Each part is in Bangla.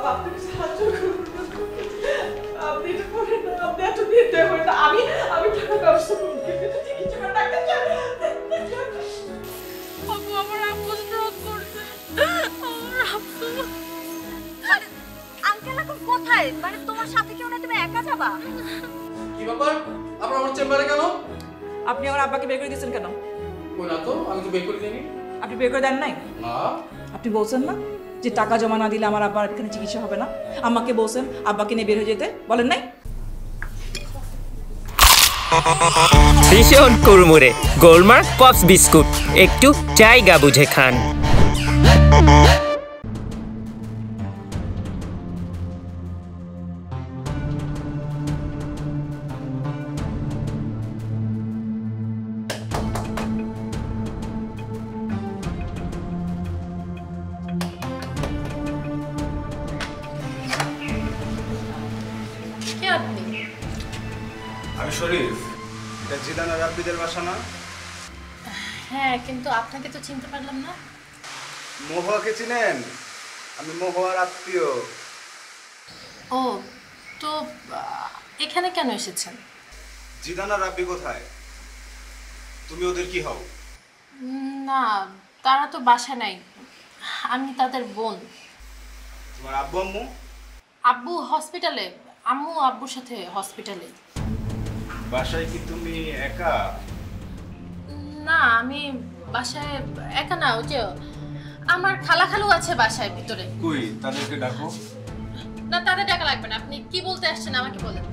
আপনি সাহায্য করুন, আপনি এটা করেন না, আপনি এত নির্দয় হন না। আমি টাকা ব্যবস্থা করবো, চিকিৎসা করে ডাক্তার চান। আপু আমার আব্বু স্ট্রোক করছে। আমার আব্বু আঙ্কেল এখন কোথায়? মানে তোমার সাথে কেউ না, তুমি একা যাবা? কি ব্যাপার? আপনারা আমার চেম্বারে কেন? আপনি আমার আব্বাকে বের করে দিয়েছেন কেন? কই না তো, আমি তো বের করে দিইনি। আপনি বের করে দেন নাই? না। আপনি বলছেন না যে টাকা জমা না দিলে আমার আব্বার এখানে চিকিৎসা হবে না? আমাকে বলছেন আব্বাকে নিয়ে বের হয়ে যেতে, বলেন নাই? ভীষণ কুড়মুড়ে গোলমার্ক পপস বিস্কুট, একটু জায়গা বুঝে খান। কে আপনি? আমি শরীফ। এটা জিদান আর রাব্বিদের বাসা না? হ্যাঁ, কিন্তু আপনাকে তো চিনতে পারলাম না। মহুয়াকে চিনেন? আমি মহুয়ার আত্মীয়। ও তো এখানে কেন এসেছেন? জিদান আর রাব্বি কোথায়? তুমি ওদের কি হও? না, তারা তো বাসায় নাই, আমি তাদের বোন। তোমার আব্বু আম্মু? আব্বু হসপিটালে, আম্মু আব্বুর সাথে হসপিটালে। বাসায় কি তুমি একা? না, আমি বাসায় একা না, ওই যে আমার খালা খালু আছে বাসায় ভিতরে। কই তাদেরকে ডাকো। না, তাদের টাকা লাগবে না। আপনি কি বলতে আসছেন আমাকে বলেন।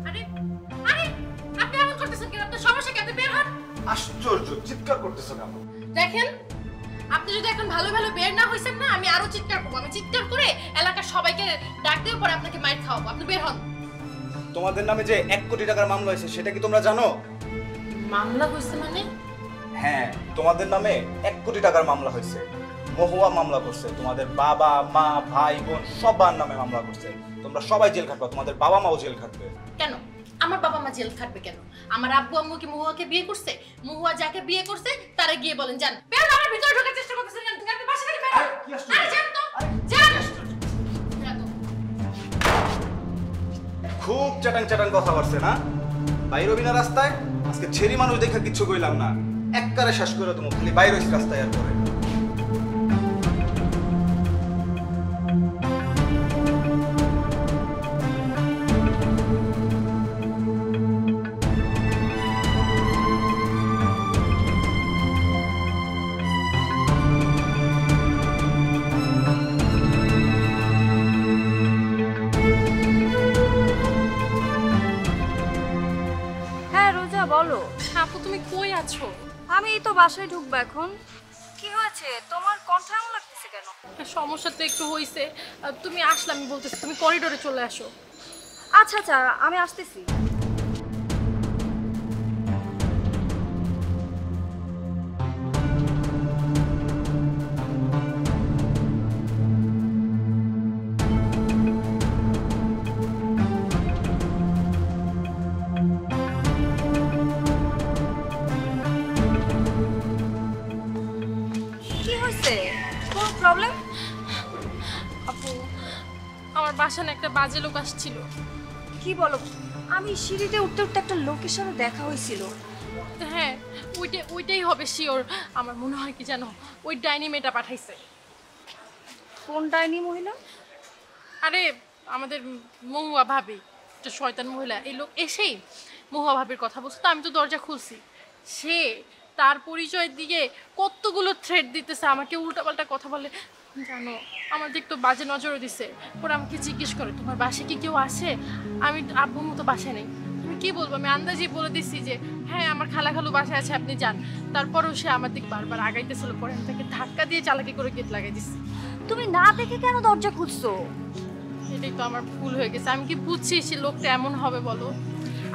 আরে আরে আপনি এমন করতেছেন কেন? আপনার সমস্যা কি? আপনি বের হন। আশ্চর্য, চিৎকার করতেছো কেন? দেখেন, আপনি যদি এখন ভালো ভালো বের না হইছেন না, আমি আরো চিৎকার করবো। আমি চিৎকার করে এলাকার সবাইকে ডাক দিয়ে পরে আপনাকে মাইর খাওয়াবো। আপনি বের হন। তোমাদের নামে যে 1 কোটি টাকার মামলা হয়েছে সেটা কি তোমরা জানো? মামলা হইছে মানে? হ্যাঁ, তোমাদের নামে 1 কোটি টাকার মামলা হয়েছে। মহুয়া মামলা করছে, তোমাদের বাবা মা ভাই বোন সবার নামে মামলা করছে। তোমরা সবাই জেল খাটবে, তোমাদের বাবা মাও জেল খাটবে। কেন আমার বাবা মা জেল খাটবে কেন? আমার আব্বু আম্মু কি মহুয়াকে বিয়ে করছে? মহুয়া যাকে বিয়ে করছে তারে গিয়ে বলেন যান। বের হন, আমার ভিতরে ঢোকার চেষ্টা করতেছেন কেন? আপনি বাসা থেকে বের হন। কি আশ্চর্য! আরে যান তো, যান। খুব চাটাং চাটাং কথা বলছে না? বাইরে বিনা রাস্তায় আজকে ছেড়ি মানুষ দেখা কিচ্ছু কইলাম না, একবারে শেষ করে তুমি খালি বাইরে রাস্তায় আর করে। হ্যাঁ রোজা, বলো। আপু তুমি কই আছো? আমি এই তো বাসায় ঢুকবো এখন। কি হয়েছে? তোমার কণ্ঠ এমন লাগতেছে কেন? সমস্যা তো একটু হইছে। তুমি আসলে আমি বলতেছি তুমি করিডোরে চলে আসো। আচ্ছা আচ্ছা, আমি আসতেছি। কি হয়েছে? কোনো প্রবলেম? আপু আমার বাসায় না একটা বাজে লোক আসছিল। কি বলো? আমি সিঁড়িতে উঠতে উঠতে একটা লোকের সাথে দেখা হয়েছিল। হ্যাঁ, ওইটাই হবে শিওর। আমার মনে হয় কি জানো, ওই ডাইনি মেয়েটা পাঠাইছে। কোন ডাইনি মহিলা? আরে আমাদের মহুয়া ভাবি, একটা শয়তান মহিলা। এই লোক এসেই মহুয়া ভাবির কথা বলছে, তো আমি তো দরজা খুলছি। সে তার পরিচয় দিয়ে কতগুলো থ্রেট দিতেছে আমাকে, উল্টাপাল্টা কথা বলে। জানো আমার দিক তো বাজে নজরও দিছে। ওরা আমাকে জিজ্ঞেস করে তোমার বাসায় কি কেউ আসে? আমি আব্বু মতো বাসায় নেই। আমি কি বলবো? আমি আন্দাজে বলে দিচ্ছি যে হ্যাঁ আমার খালা খালু বাসায় আছে, আপনি যান। তারপরেও সে আমার দিক বারবার আগাইতেছিল। পরে আমি তাকে ধাক্কা দিয়ে চালাকি করে গেট লাগাই দিচ্ছি। তুমি না দেখে কেন দরজা খুলছো? এটাই তো আমার ভুল হয়ে গেছে। আমি কি বুঝছি সে লোকটা এমন হবে বলো?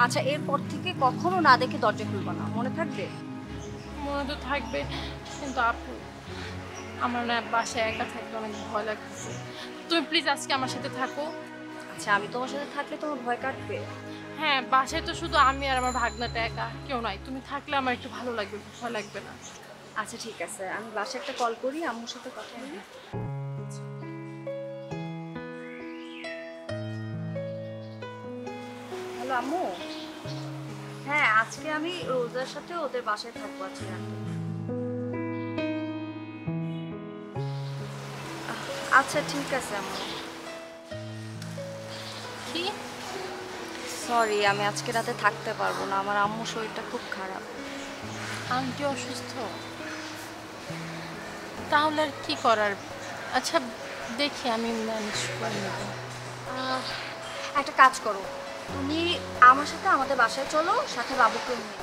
আচ্ছা, এরপর থেকে কখনো না দেখে দরজা খুলবা না, মনে থাকবে? মনে তো থাকবে, কিন্তু আপু আমার না বাসায় একা থাকতে অনেক ভয় লাগতেছে। তুমি প্লিজ আজকে আমার সাথে থাকো। আচ্ছা, আমি তোমার সাথে থাকলে তোমার ভয় কাটবে? হ্যাঁ, বাসায় তো শুধু আমি আর আমার ভাগনাটা একা, কেউ নাই। তুমি থাকলে আমার একটু ভালো লাগবে, ভয় লাগবে না। আচ্ছা ঠিক আছে, আমি বাসায় একটা কল করি, আম্মুর সাথে কথা বলি। আম্মু, হ্যাঁ আজকে আমি রোজার সাথে ওদের বাসায় থাকবো আজকে রাতে। আচ্ছা ঠিক আছে আম্মু। কি সরি, আমি আজকে রাতে থাকতে পারবো না, আমার আম্মুর শরীরটা খুব খারাপ। আন্টি অসুস্থ? তাহলে আর কি করার? আচ্ছা দেখি আমি ম্যানেজ করে নেব। একটা কাজ করো, তুমি আমার সাথে আমাদের বাসায় চলো, সাথে বাবুকে নিয়ে।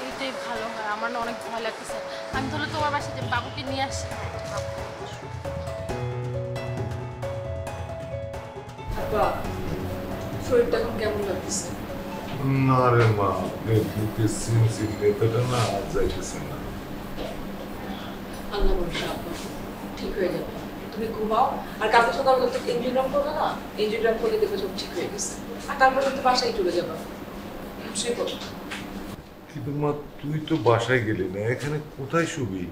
এইটাই ভালো হয়, আমার না অনেক ভয় লাগতেছে। আমি তাহলে তোমার বাসায় যে বাবুকে নিয়ে আসি। আপা শরীরটা এখন কেমন লাগতেছে? না রে মা, বুকে সিমসিম ব্যথাটা না আর যাইতেছে না। আল্লাহ ভরসা আপা, ঠিক হয়ে যাবে। তুমি ঘুমাও, আর কালকে সকাল করতে এনজিওগ্রাম করবে না, এনজিওগ্রাম করলে দেখবে সব ঠিক হয়ে গেছে। আর তারপর কিন্তু বাসায় চলে যাবে। শুয়ে পড়ো। কিন্তু মা তুই তো বাসায় গেলি না, এখানে কোথায় শুবি?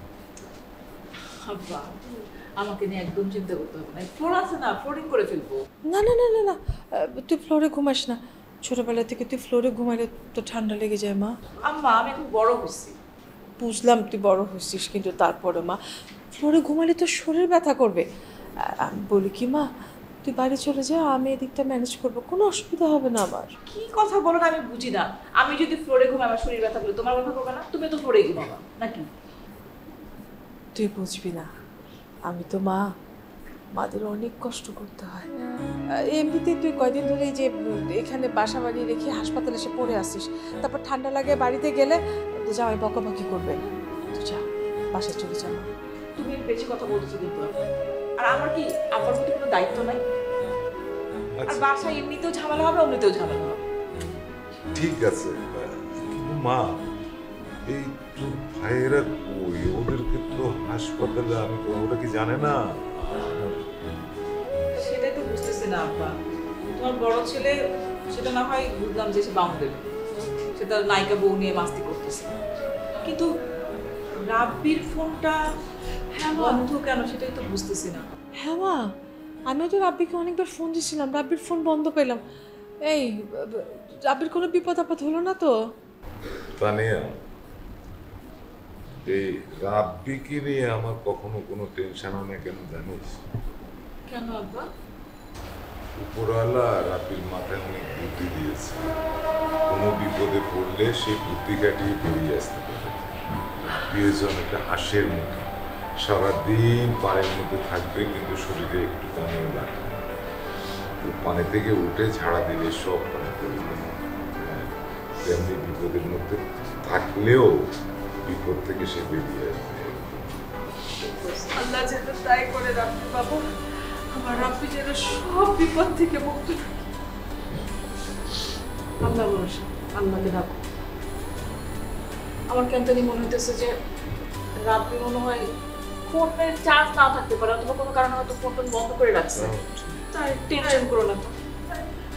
আব্বা আমাকে নিয়ে একদম চিন্তা করতে হবে না, ফ্লোর আছে না, ফ্লোরিং করে ফেলবো। না না না না না, তুই ফ্লোরে ঘুমাস না। ছোটবেলা থেকে তুই ফ্লোরে ঘুমাইলে তো ঠান্ডা লেগে যায় মা। আম্মা আমি এখন বড় হচ্ছি। বুঝলাম তুই বড় হচ্ছিস, কিন্তু তারপরে মা ফ্লোরে ঘুমালে তো শরীর ব্যথা করবে। আমি বলি কি মা, তুই বাড়ি চলে যা, আমি এদিকটা ম্যানেজ করবো, কোনো অসুবিধা হবে না আমার। কি কথা বলো না আমি বুঝি না। আমি যদি ফ্লোরে ঘুমাই আমার শরীর ব্যথা করবে, তোমার ব্যথা করবে না? তুমি তো ফ্লোরে ঘুমাবা নাকি? তুই বুঝবি না, আমি তো মা, মাদের অনেক কষ্ট করতে হয়। এমনিতেই তুই কয়দিন ধরে এই যে এখানে বাসা বাড়ি রেখে হাসপাতালে এসে পড়ে আসিস, তারপর ঠান্ডা লাগে, বাড়িতে গেলে তো জামাই বকাবকি করবে। তুই যা, বাসায় চলে যা মা। তুমি বেশি কথা বলতেছো কিন্তু। আর আমার কি আমার প্রতি কোনো দায়িত্ব নাই? আর বাসায় এমনিতেও ঝামেলা হবে, অমনিতেও ঝামেলা হবে। ঠিক আছে, কিন্তু মা এই তোর ভাইয়েরা কই? ওদেরকে তো হাসপাতালে আমি তো, ওরা কি জানে না? সেটাই তো বুঝতেছি না আব্বা। তোমার বড় ছেলে সেটা না হয় বুঝলাম যে সে বাউন্ড দেবে, সে তার নায়িকা বউ নিয়ে মাস্তি করতেছে, কিন্তু রাব্বির ফোনটা বন্ধ কেন সেটাই তো বুঝতেছি না। হ্যাঁ মা, আমিও তো রাব্বিকে অনেকবার ফোন দিয়েছিলাম, রাব্বির ফোন বন্ধ পেলাম। এই রাব্বির কোনো বিপদ আপদ হলো না তো? তানিয়া, এই রাব্বিকে নিয়ে আমার কখনো কোনো টেনশন হয় না, কেন জানিস? কেন আব্বা? উপরওয়ালা রাব্বির মাথায় অনেক বুদ্ধি দিয়েছে, কোনো বিপদে পড়লে সেই বুদ্ধি কাটিয়ে বেরিয়ে আসতে পারে। দিয়েছে অনেকটা হাঁসের মতো, সারাদিন পানির মধ্যে থাকবে কিন্তু শরীরে একটু পানিও লাগবে না। তো পানি থেকে উঠে ঝাড়া দিলে সব পানি পড়ে যাবে। হ্যাঁ, তেমনি বিপদের মধ্যে থাকলেও বিপদ থেকে সে বেরিয়ে আসবে। আল্লাহ যেন তাই করে রাখতে বাবু, আমার রাব্বি যেন সব বিপদ থেকে মুক্ত থাকে। আল্লাহ ভরসা, আল্লাহকে ডাকো। আমার কেন জানি মনে হইতেছে যে রাব্বি মনে হয় ফোনের চার্জ না থাকতে পারে, অথবা কোনো কারণে হয়তো ফোন বন্ধ করে রাখছে। তাই টেনশন করো না তো।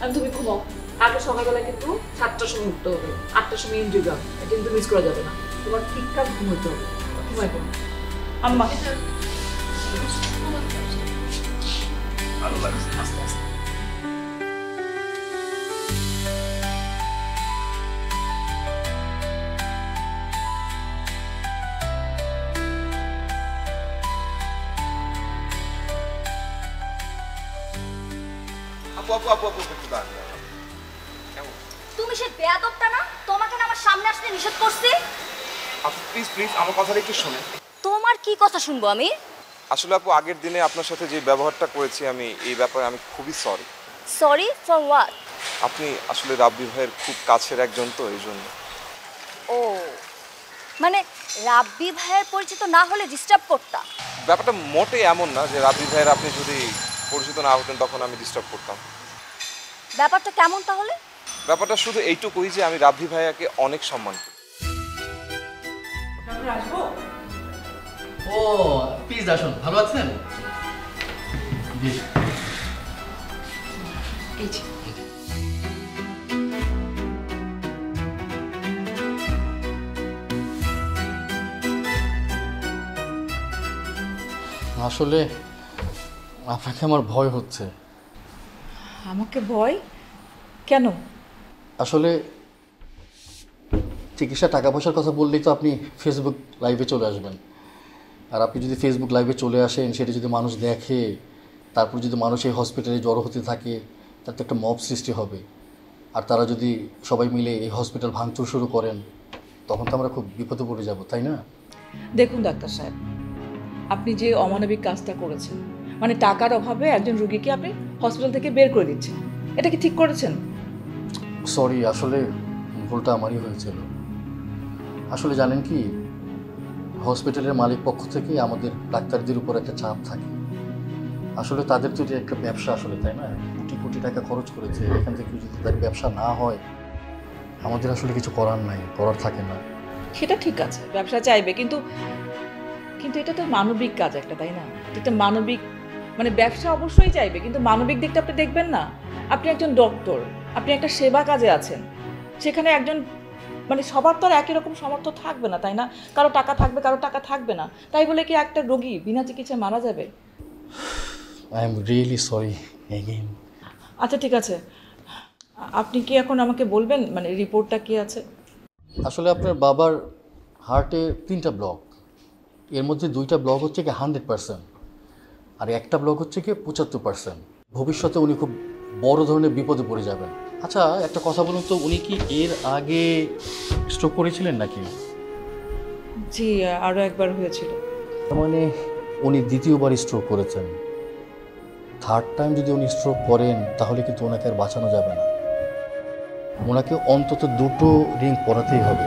আর তুমি ঘুমাও, আগে সকালবেলা কিন্তু 7টার সময় উঠতে হবে, 8টার সময় এনজিওগ্রাম, এটা কিন্তু মিস করা যাবে না। তোমার ঠিকঠাক ঘুমোতে হবে, ঘুমাই পড়ো। আম্মা ভালো লাগছে আস্তে আস্তে। আপু আপু আপু আপু একটু দাঁড়ান। কেমন? তুমি সে বেয়াদবটা না, তোমাকে না আমার সামনে আসতে নিষেধ করছি। আপু প্লিজ প্লিজ আমার কথাটা একটু শোনেন। তোমার কি কথা শুনবো আমি? আসলে আপু আগের দিনে আপনার সাথে যে ব্যবহারটা করেছি আমি, এই ব্যাপারে আমি খুবই সরি। Sorry for what? আপনি আসলে রাব্বি ভাইয়ের খুব কাছের একজন, তো এই জন্য। ও মানে রাব্বি ভাইয়ের পরিচিত না হলে ডিস্টার্ব করতাম? ব্যাপারটা মোটে এমন না যে রাব্বি ভাইয়ের আপনি যদি পরিচিত না হতেন তখন আমি ডিস্টার্ব করতাম। ব্যাপারটা কেমন তাহলে? ব্যাপারটা শুধু এইটুকুই যে আমি রাব্বি ভাইয়াকে অনেক সম্মান করি। তারপরে আসবো। ও প্লিজ আসুন, ভালো আছেন? জি এই যে আসলে আপনাকে আমার ভয় হচ্ছে। আমাকে ভয়? কেন? আসলে চিকিৎসা টাকা পয়সার কথা বললেই তো আপনি ফেসবুক লাইভে চলে আসবেন। আর আপনি যদি ফেসবুক লাইভে চলে আসেন, সেটা যদি মানুষ দেখে, তারপর যদি মানুষ এই হসপিটালে জড়ো হতে থাকে, তার তো একটা মব সৃষ্টি হবে। আর তারা যদি সবাই মিলে এই হসপিটাল ভাঙচুর শুরু করেন, তখন তো আমরা খুব বিপদে পড়ে যাব, তাই না? দেখুন ডাক্তার সাহেব, আপনি যে অমানবিক কাজটা করেছেন, মানে টাকার অভাবে একজন রোগীকে আপনি হসপিটাল থেকে বের করে দিচ্ছেন, এটা কি ঠিক করেছেন? সরি, আসলে ভুলটা আমারই হয়েছিল। আসলে জানেন কি, হসপিটালের মালিক পক্ষ থেকে আমাদের ডাক্তারদের উপর একটা চাপ থাকে। আসলে তাদের তো এটা একটা ব্যবসা আসলে, তাই না? কোটি কোটি টাকা খরচ করেছে, এখান থেকে যদি তার ব্যবসা না হয়, আমাদের আসলে কিছু করার নাই, করার থাকে না। সেটা ঠিক আছে, ব্যবসা চাইবে, কিন্তু কিন্তু এটা তো মানবিক কাজ একটা, তাই না? এটা মানবিক, মানে ব্যবসা অবশ্যই চাইবে, কিন্তু মানবিক দিকটা আপনি দেখবেন না। আপনি একজন ডক্টর, আপনি একটা সেবা কাজে আছেন, সেখানে একজন মানে সবার তো আর একই রকম সামর্থ্য থাকবে না, তাই না? কারো টাকা থাকবে, কারো টাকা থাকবে না। তাই বলে কি একটা রোগী বিনা চিকিৎসায় মারা যাবে? I am really sorry again. আচ্ছা ঠিক আছে, আপনি কি এখন আমাকে বলবেন মানে রিপোর্টটা কি আছে? আসলে আপনার বাবার হার্টে 3টা ব্লক, এর মধ্যে 2টা ব্লক হচ্ছে কি 100%, আর একটা ব্লক হচ্ছে কি 75%। ভবিষ্যতে উনি খুব বড় ধরনের বিপদে পড়ে যাবেন। আচ্ছা একটা কথা বলুন তো, উনি কি এর আগে স্ট্রোক করেছিলেন নাকি? জি, আরও একবার হয়েছিল। মানে উনি দ্বিতীয়বার স্ট্রোক করেছেন। থার্ড টাইম যদি উনি স্ট্রোক করেন, তাহলে কিন্তু ওনাকে আর বাঁচানো যাবে না। ওনাকে অন্তত 2টো রিং পরাতেই হবে।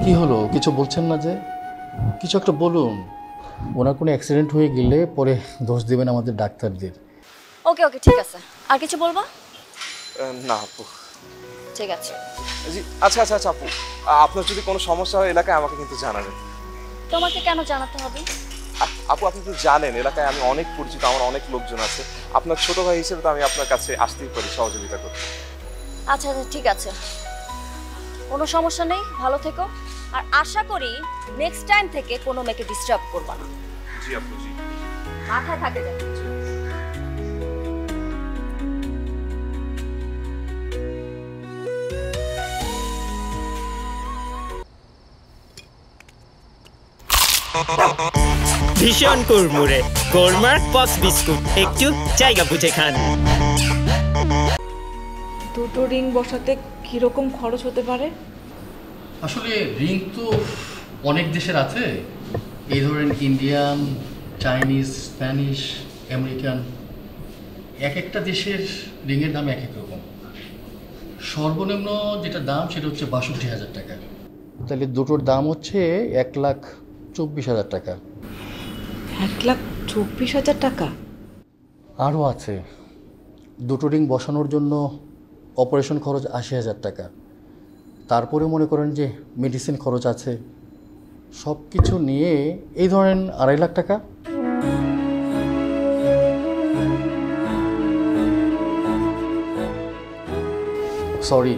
কি হলো, কিছু বলছেন না যে? কিছু একটা বলুন। ওনার কোনো অ্যাক্সিডেন্ট হয়ে গেলে পরে দোষ দেবেন আমাদের ডাক্তারদের। ওকে ওকে, ঠিক আছে। আর কিছু বলবা? না আপু। ঠিক আছে। জি, আচ্ছা আচ্ছা আচ্ছা আপু, আপনার যদি কোনো সমস্যা হয় এলাকায় আমাকে কিন্তু জানাবেন। তোমাকে কেন জানাতে হবে? আপু আপনি তো জানেন এলাকায় আমি অনেক পরিচিত, আমার অনেক লোকজন আছে। আপনার ছোট ভাই হিসেবে তো আমি আপনার কাছে আসতেই পারি সহযোগিতা করতে। আচ্ছা আচ্ছা ঠিক আছে, কোনো সমস্যা নেই, ভালো থেকো। আর আশা করি নেক্সট টাইম থেকে কোনো মেয়েকে ডিস্টার্ব করবা না। জি আপু, জি। মাথায় থাকে যেন। ভীষণ কুড়মুড়ে গোলমার্ক পপস বিস্কুট, একটু জায়গা বুঝে খান। 2টো রিং বসাতে কীরকম খরচ হতে পারে? আসলে রিং তো অনেক দেশের আছে, এই ধরেন ইন্ডিয়ান, চাইনিজ, স্প্যানিশ, আমেরিকান, এক একটা দেশের রিংয়ের দাম এক এক রকম। সর্বনিম্ন যেটা দাম সেটা হচ্ছে ৬২,০০০ টাকা। তাহলে দুটোর দাম হচ্ছে ১,২৪,০০০ টাকা। ১,২৪,০০০ টাকা? আরও আছে, দুটো রিং বসানোর জন্য অপারেশন খরচ ৮০,০০০ টাকা। তারপরে মনে করেন যে মেডিসিন খরচ আছে, সব কিছু নিয়ে এই ধরেন ২.৫ লাখ টাকা। সরি,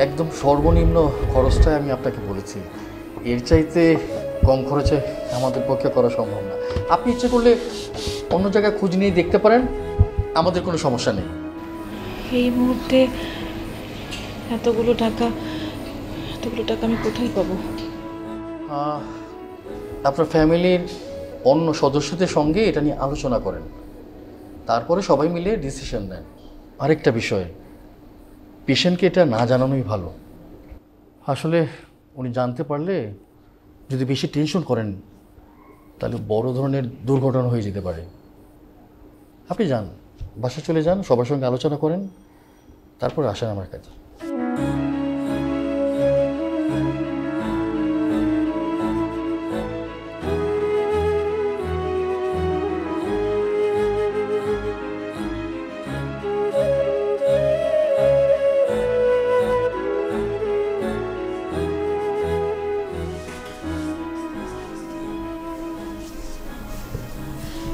একদম সর্বনিম্ন খরচটাই আমি আপনাকে বলেছি, এর চাইতে কম খরচে আমাদের পক্ষে করা সম্ভব না। আপনি ইচ্ছে করলে অন্য জায়গায় খোঁজ নিয়ে দেখতে পারেন, আমাদের কোনো সমস্যা নেই। এই মুহূর্তে এতগুলো টাকা আমি কোথায় পাবো? আপনার ফ্যামিলির অন্য সদস্যদের সঙ্গে এটা নিয়ে আলোচনা করেন, তারপরে সবাই মিলে ডিসিশন নেন। আরেকটা বিষয়, পেশেন্টকে এটা না জানানোই ভালো। আসলে উনি জানতে পারলে যদি বেশি টেনশন করেন, তাহলে বড় ধরনের দুর্ঘটনা হয়ে যেতে পারে। আপনি যান, বাসায় চলে যান, সবার সঙ্গে আলোচনা করেন, তারপর আসেন আমার কাছে।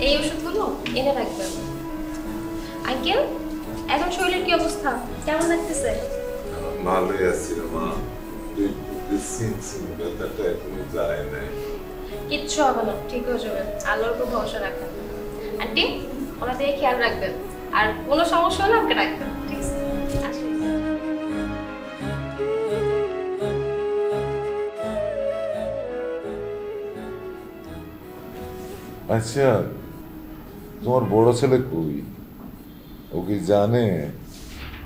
এই ওষুধগুলো এনে রাখবেন। আঙ্কেল, এখন শরীরের কি অবস্থা, কেমন লাগতেছে? ভালোই আছি রে মা, ব্যথাটা এখনো যায় নাই। কিচ্ছু হবে না, ঠিক হয়ে যাবে। আল্লাহর উপর ভরসা রাখেন। আন্টি, ওনাদের খেয়াল রাখবেন, আর কোনো সমস্যা হলে আমাকে রাখবেন, ঠিক আছে? আসি। আচ্ছা, তোমার বড় ছেলে কই? ও কি জানে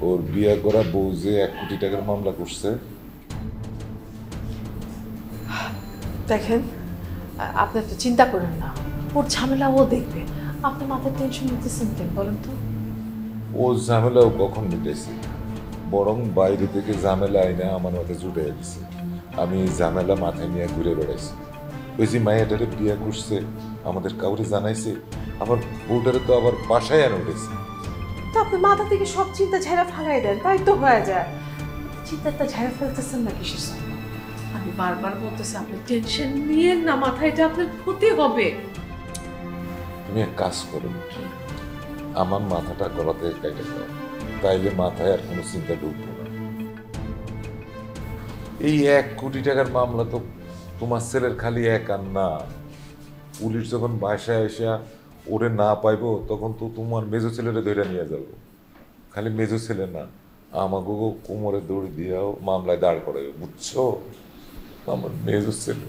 ওর বিয়ে করা বউ যে 1 কোটি টাকার মামলা করছে? দেখেন, আপনি তো চিন্তা করেন না, ওর ঝামেলা ও দেখবে। আপনি মাথায় টেনশন নিতেছেন কেন বলেন তো? ও ঝামেলাও কখন মিটেছে, বরং বাইরে থেকে ঝামেলা আইনা আমার মাথায় জুটে দিছে। আমি এই ঝামেলা মাথায় নিয়ে ঘুরে বেড়াইছি। ওই যে মাইয়াটারে বিয়ে করছে আমাদের কাউরে জানাইছে, আমার বউটারে তো আবার বাসায় এনে উঠেছে। তো আপনি মাথা থেকে সব চিন্তা ঝেড়ে ফেলাই দেন, তাই তো হয়ে যায়। চিন্তাটা ঝেড়ে ফেলতেছেন না কিসের জন্য? আমি বারবার বলতেছি আপনি টেনশন নিয়েন না, মাথায় এটা আপনার ক্ষতি হবে। তুমি এক কাজ করো, আমার মাথাটা গলা থেকে কেটে দাও, তাইলে মাথায় আর কোনো চিন্তা ঢুকবে না। এই 1 কোটি টাকার মামলা তো তোমার ছেলের খালি এক আর না। পুলিশ যখন বাসায় এসে ওরে না পাইবো তখন তো তোমার মেজো ছেলেরে ধরে নিয়ে যাবো। খালি মেজো ছেলে না, আমাকে কোমরে দৌড় দিয়েও মামলায় দাঁড় করাবে, বুঝছো? আমার মেজো ছেলে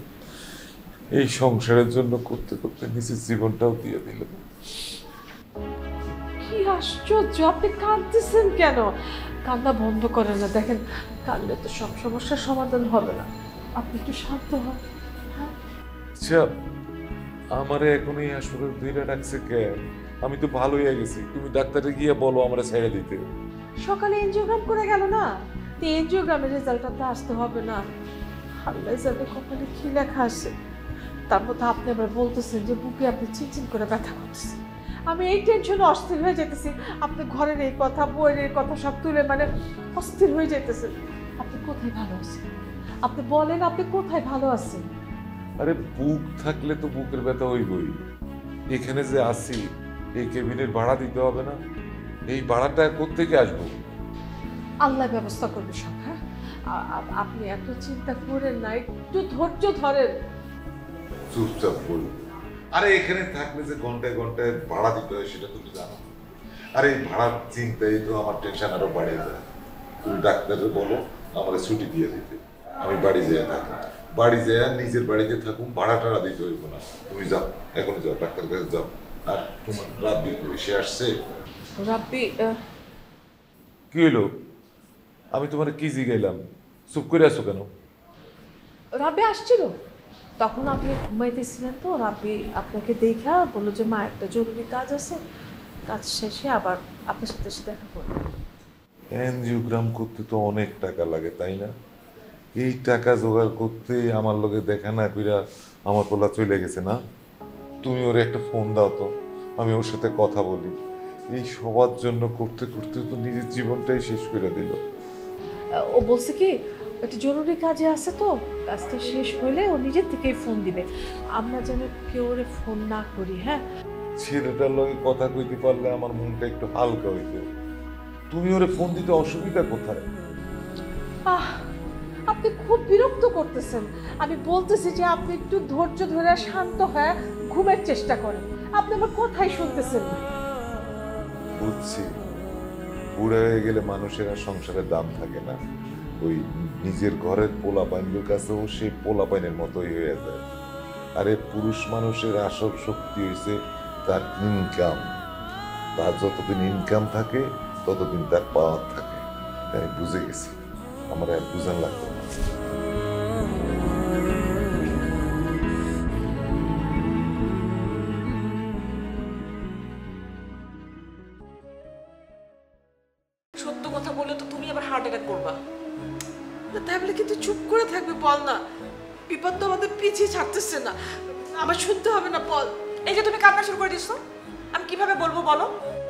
এই সংসারের জন্য করতে করতে নিজের জীবনটাও দিয়ে দিল। কি আশ্চর্য, আপনি কাঁদতেছেন কেন? কান্না বন্ধ করেন না। দেখেন, কাঁদলে তো সব সমস্যার সমাধান হবে না। আপনি একটু শান্ত হন। আচ্ছা, আমারে এখন এই হাসপাতালে ধরে রাখছে কেন? আমি তো ভালো হয়ে গেছি, তুমি ডাক্তারে গিয়ে বলো আমারে ছেড়ে দিতে। সকালে এনজিওগ্রাম করে গেল না, তো এনজিওগ্রামের রেজাল্টটা তো আসতে হবে না। আল্লাহ জানে কপালে কি লেখা আছে। তার মধ্যে আপনি আবার বলতেছেন যে বুকে আপনি চিনচিন করে ব্যথা করতেছেন। আমি এই টেনশনে অস্থির হয়ে যেতেছি। আপনি ঘরের এই কথা, বইয়ের এই কথা সব তুলে মানে অস্থির হয়ে যেতেছেন। আপনি কোথায় ভালো আছেন? আপনি বলেন, আপনি কোথায় ভালো আছেন? আরে বুক থাকলে তো বুকের ব্যথা হইবই। এখানে যে আসি, এই কেবিনের ভাড়া দিতে হবে না? এই ভাড়াটা কোত্থেকে আসবো? আল্লাহ ব্যবস্থা করবে সব। হ্যাঁ, আপনি এত চিন্তা করেন না, একটু ধৈর্য ধরেন। চুপচাপ বল। আরে এখানে থাকলে যে ঘন্টায় ঘন্টায় ভাড়া দিতে হয় সেটা তুমি জানো? আরে এই ভাড়ার চিন্তাই তো আমার টেনশন আরো বাড়িয়ে যায়। তুমি ডাক্তারে বলো আমার ছুটি দিয়ে দিতে, আমি বাড়ি যেয়ে থাকি। বাড়ি যেয়ে নিজের বাড়িতে থাকুন, ভাড়া টাড়া দিতে হইব না। তুমি যাও, এখন যাও, ডাক্তার কাছে যাও। আর তোমার রাব্বি সে আসছে? রাব্বি কি হইলো? আমি তোমার কি জিগাইলাম, চুপ করে আছো কেন? রাব্বি আসছিল, তখন আপনি ঘুমাইতেছিলেন, তো রাব্বি আপনাকে দেখা বললো যে মা একটা জরুরি কাজ আছে, কাজ শেষে আবার আপনার সাথে এসে দেখা করবো। এনজিওগ্রাম করতে তো অনেক টাকা লাগে, তাই না? এই টাকা জোগাড় করতে আমার লগে দেখা না কইরা আমার পোলা চলে গেছে না? তুমি ওর একটা ফোন দাও তো, আমি ওর সাথে কথা বলি। এই সবার জন্য করতে করতে তো নিজের জীবনটাই শেষ করে দিল। ও বলছে কি একটা জরুরি কাজে আছে, তো কাজটা শেষ হলে ও নিজের থেকেই ফোন দিবে। আমরা যেন কেউ ওরে ফোন না করি। হ্যাঁ, ছেলেটার লগে কথা কইতে পারলে আমার মনটা একটু হালকা হইতো। তুমি ওরে ফোন দিতে অসুবিধা কোথায়? আপনি খুব বিরক্ত করতেছেন। আমি বলতেছি যে আপনি একটু ধৈর্য ধরে শান্ত হয়ে ঘুমের চেষ্টা করেন। আপনি আমার কোথায় শুনতেছেন না? বুঝছি, বুড়া হয়ে গেলে মানুষের আর সংসারের দাম থাকে না। ওই নিজের ঘরের পোলাপাইনের কাছেও সেই পোলাপাইনের মতোই হয়ে যায়। আরে পুরুষ মানুষের আসল শক্তি হয়েছে তার ইনকাম। তার যতদিন ইনকাম থাকে ততদিন তার পাওয়ার থাকে। আমি বুঝে গেছি, আমার আর বুঝান লাগতো না। সত্য কথা বলে তো তুমি আবার হার্ট অ্যাটাক করবা। তাই বলে কিন্তু চুপ করে থাকবে? বল না, বিপদ তো আমাদের পিছিয়ে ছাড়তেছে না, আমার শুনতে হবে না? বল। এই যে তুমি কান্না শুরু করে দিছো, আমি কিভাবে বলবো বলো?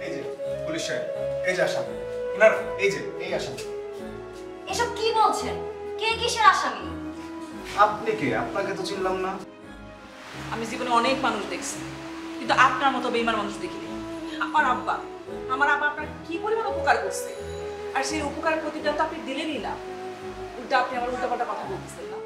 এই যে পুলিশ সাহেব, এই যে আসামি, ওনার এই যে এই আসামি। এসব কি বলছেন? কে কিসের আসামি? আপনি কে? আপনাকে তো চিনলাম না। আমি জীবনে অনেক মানুষ দেখছি, কিন্তু আপনার মতো বেঈমান মানুষ দেখিনি। আমার আব্বা আপনার কি পরিমাণ উপকার করছে, আর সেই উপকার প্রতিদান তো আপনি দিলেনই না, উল্টা আপনি আমার উল্টাপাল্টা কথা বলতেছেন না।